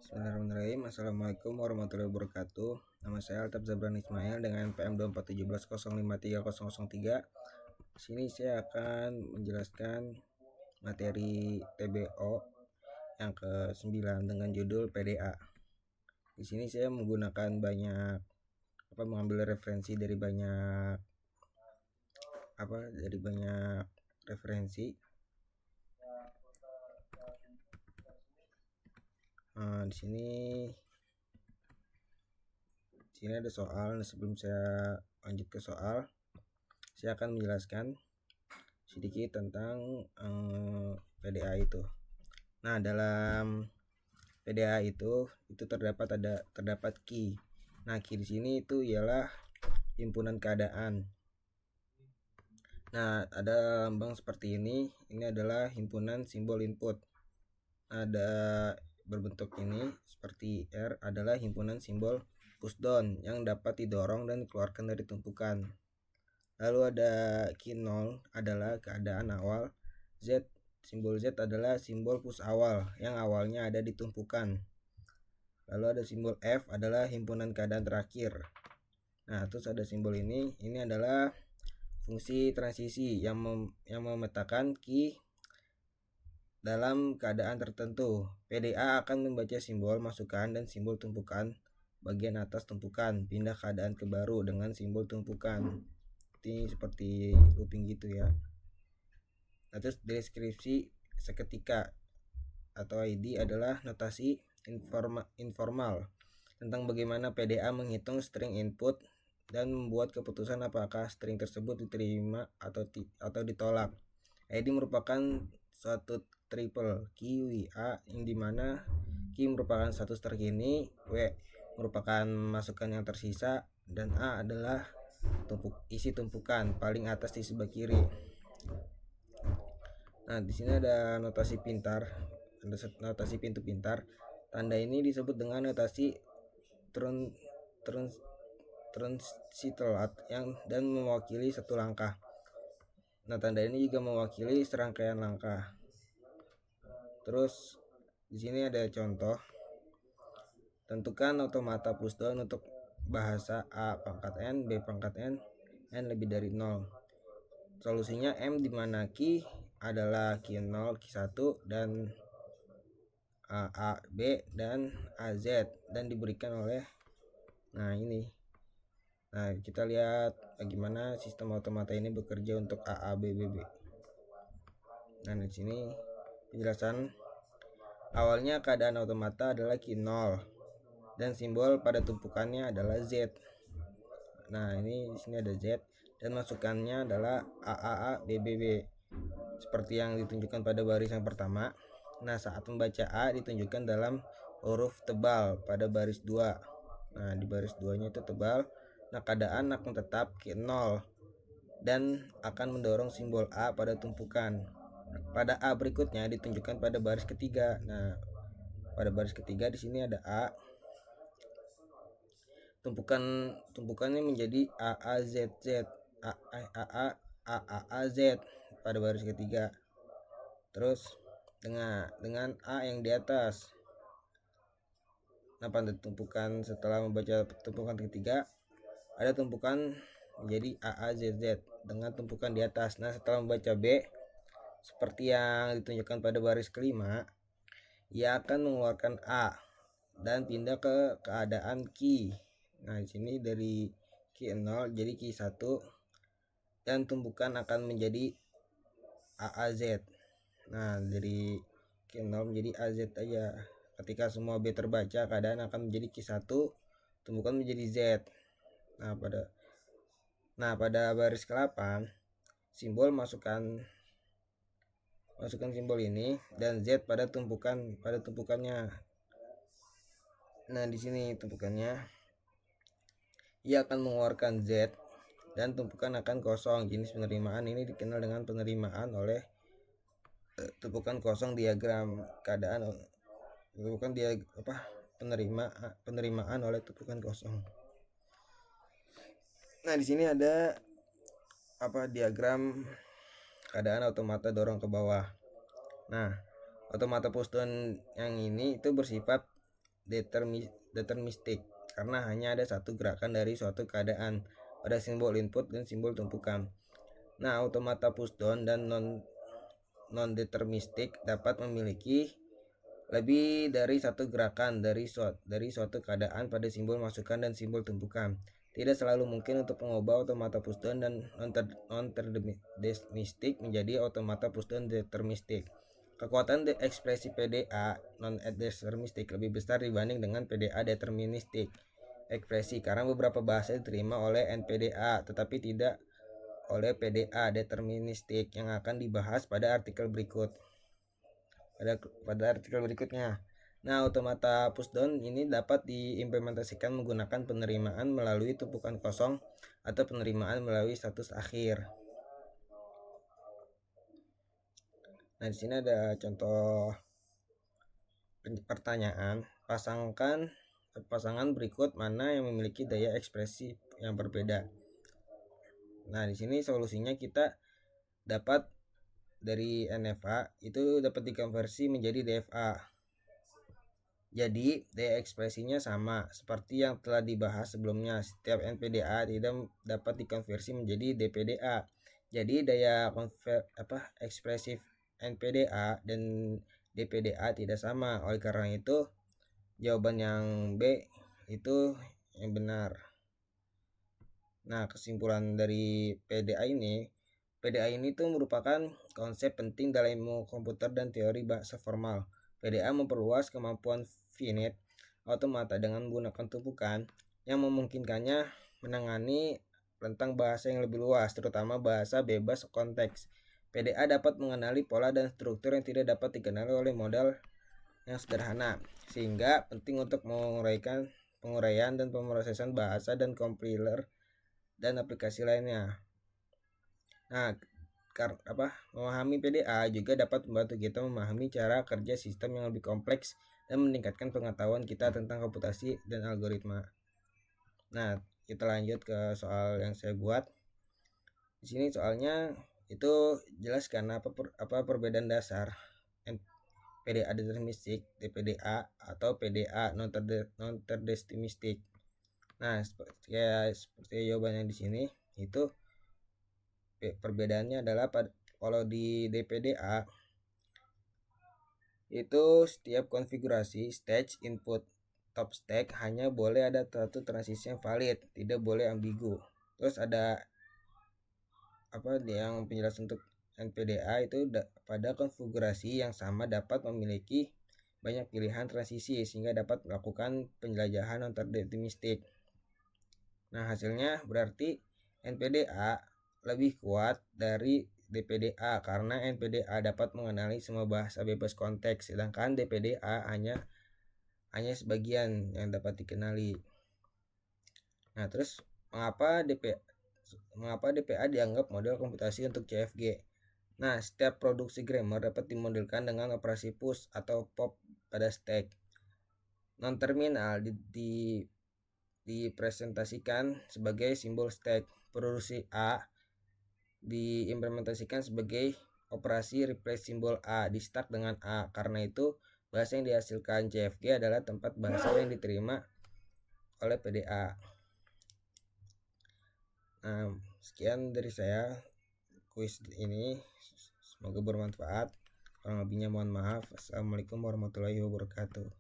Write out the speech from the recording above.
Bismillahirrahmanirrahim. Assalamualaikum warahmatullahi wabarakatuh. Nama saya Altaf Zabran Ismail dengan PM 2417005003. Di sini saya akan menjelaskan materi TBO yang ke-9 dengan judul PDA. Di sini saya menggunakan mengambil referensi dari banyak referensi. Di sini ada soal. Sebelum saya lanjut ke soal, saya akan menjelaskan sedikit tentang PDA itu. Nah, dalam PDA itu terdapat key. Nah, key di sini itu ialah himpunan keadaan. Nah, ada lambang seperti ini. Ini adalah himpunan simbol input. Ada berbentuk ini seperti R adalah himpunan simbol pushdown yang dapat didorong dan dikeluarkan dari tumpukan. Lalu ada key 0 adalah keadaan awal. Simbol Z adalah simbol push awal yang awalnya ada di tumpukan. Lalu ada simbol F adalah himpunan keadaan terakhir. Nah, terus ada simbol ini adalah fungsi transisi yang memetakan key dalam keadaan tertentu. PDA akan membaca simbol masukan dan simbol tumpukan bagian atas tumpukan, pindah keadaan ke baru dengan simbol tumpukan. Ini seperti looping gitu ya. Nah, terus deskripsi seketika atau ID adalah notasi informal tentang bagaimana PDA menghitung string input dan membuat keputusan apakah string tersebut diterima atau ditolak. ID merupakan suatu triple key WA yang dimana key merupakan status terkini, W merupakan masukan yang tersisa, dan A adalah isi tumpukan paling atas di sebelah kiri. Nah, di sini ada notasi pintu pintar. Tanda ini disebut dengan notasi transitolat dan mewakili satu langkah. Nah, tanda ini juga mewakili serangkaian langkah. Terus di sini ada contoh. Tentukan automata pushdown untuk bahasa A pangkat N, B pangkat N lebih dari 0. Solusinya M di mana key adalah key 0, key 1 dan A, B dan AZ dan diberikan oleh ini. Nah, kita lihat bagaimana sistem automata ini bekerja untuk A, B, B, B. Nah, di sini penjelasan awalnya keadaan automata adalah key 0 dan simbol pada tumpukannya adalah Z. Nah, ini di sini ada Z dan masukannya adalah A, B, B, B seperti yang ditunjukkan pada baris yang pertama. Nah, saat membaca A ditunjukkan dalam huruf tebal pada baris 2. Nah, di baris 2-nya itu tebal. Nah, keadaan akan tetap key 0 dan akan mendorong simbol A pada tumpukan. Pada A berikutnya ditunjukkan pada baris ketiga. Nah, pada baris ketiga di sini ada A. Tumpukannya menjadi AAZZ, AAAZ pada baris ketiga. Terus dengan A yang di atas. Nah, pada tumpukan setelah membaca tumpukan ketiga ada tumpukan menjadi AAZZ dengan tumpukan di atas. Nah, setelah membaca B seperti yang ditunjukkan pada baris kelima, ia akan mengeluarkan A dan pindah ke keadaan key. Nah, di sini dari key 0 jadi key 1 dan tumpukan akan menjadi AAZ. Nah, dari key 0 menjadi AZ aja. Ketika semua B terbaca, keadaan akan menjadi key 1, tumpukan menjadi Z. Nah, pada baris ke-8 simbol masukkan simbol ini dan Z pada tumpukannya. Nah, di sini tumpukannya ia akan mengeluarkan Z dan tumpukan akan kosong. Jenis penerimaan ini dikenal dengan penerimaan oleh tumpukan kosong diagram keadaan penerimaan oleh tumpukan kosong. Nah, di sini ada diagram keadaan automata dorong ke bawah. Nah, automata pushdown yang ini itu bersifat deterministik karena hanya ada satu gerakan dari suatu keadaan pada simbol input dan simbol tumpukan. Nah, automata pushdown dan non-deterministik dapat memiliki lebih dari satu gerakan dari suatu keadaan pada simbol masukan dan simbol tumpukan. Tidak selalu mungkin untuk mengubah automata pushdown dan non-deterministik menjadi automata pushdown deterministik. Kekuatan ekspresi PDA non-deterministik lebih besar dibanding dengan PDA deterministik ekspresi karena beberapa bahasa diterima oleh NPDA tetapi tidak oleh PDA deterministik yang akan dibahas pada artikel berikutnya. Nah, automata pushdown ini dapat diimplementasikan menggunakan penerimaan melalui tumpukan kosong atau penerimaan melalui status akhir. Nah, di sini ada contoh pertanyaan. Pasangan berikut mana yang memiliki daya ekspresi yang berbeda. Nah, di sini solusinya kita dapat dari NFA itu dapat dikonversi menjadi DFA. Jadi, daya ekspresinya sama seperti yang telah dibahas sebelumnya. Setiap NPDA tidak dapat dikonversi menjadi DPDA. Jadi, daya ekspresif NPDA dan DPDA tidak sama. Oleh karena itu, jawaban yang B itu yang benar. Nah, kesimpulan dari PDA ini tuh merupakan konsep penting dalam ilmu komputer dan teori bahasa formal. PDA memperluas kemampuan finite automata dengan menggunakan tumpukan yang memungkinkannya menangani rentang bahasa yang lebih luas, terutama bahasa bebas konteks. PDA dapat mengenali pola dan struktur yang tidak dapat dikenali oleh modal yang sederhana, sehingga penting untuk penguraian dan pemrosesan bahasa dan compiler dan aplikasi lainnya. Nah, memahami PDA juga dapat membantu kita memahami cara kerja sistem yang lebih kompleks dan meningkatkan pengetahuan kita tentang komputasi dan algoritma. Nah, kita lanjut ke soal yang saya buat. Di sini soalnya itu jelaskan apa perbedaan dasar PDA deterministik, DPDA atau PDA non-deterministik. Nah, seperti jawabannya di sini itu perbedaannya adalah kalau di DPDA itu setiap konfigurasi stage input top stack hanya boleh ada satu transisi yang valid, tidak boleh ambigu. Terus ada yang penjelasan untuk NPDA itu pada konfigurasi yang sama dapat memiliki banyak pilihan transisi sehingga dapat melakukan penjelajahan non-deterministik. Nah, hasilnya berarti NPDA lebih kuat dari DPDA karena NPDA dapat mengenali semua bahasa bebas konteks, sedangkan DPDA hanya sebagian yang dapat dikenali. Nah, terus mengapa DPA dianggap model komputasi untuk CFG? Nah, setiap produksi grammar dapat dimodelkan dengan operasi push atau pop pada stack. Non-terminal dipresentasikan sebagai simbol stack. Produksi A diimplementasikan sebagai operasi replace simbol A di stack dengan A. Karena itu, bahasa yang dihasilkan CFG adalah tempat bahasa yang diterima oleh PDA. Nah, sekian dari saya kuis ini. Semoga bermanfaat. Kurang lebihnya mohon maaf. Assalamualaikum warahmatullahi wabarakatuh.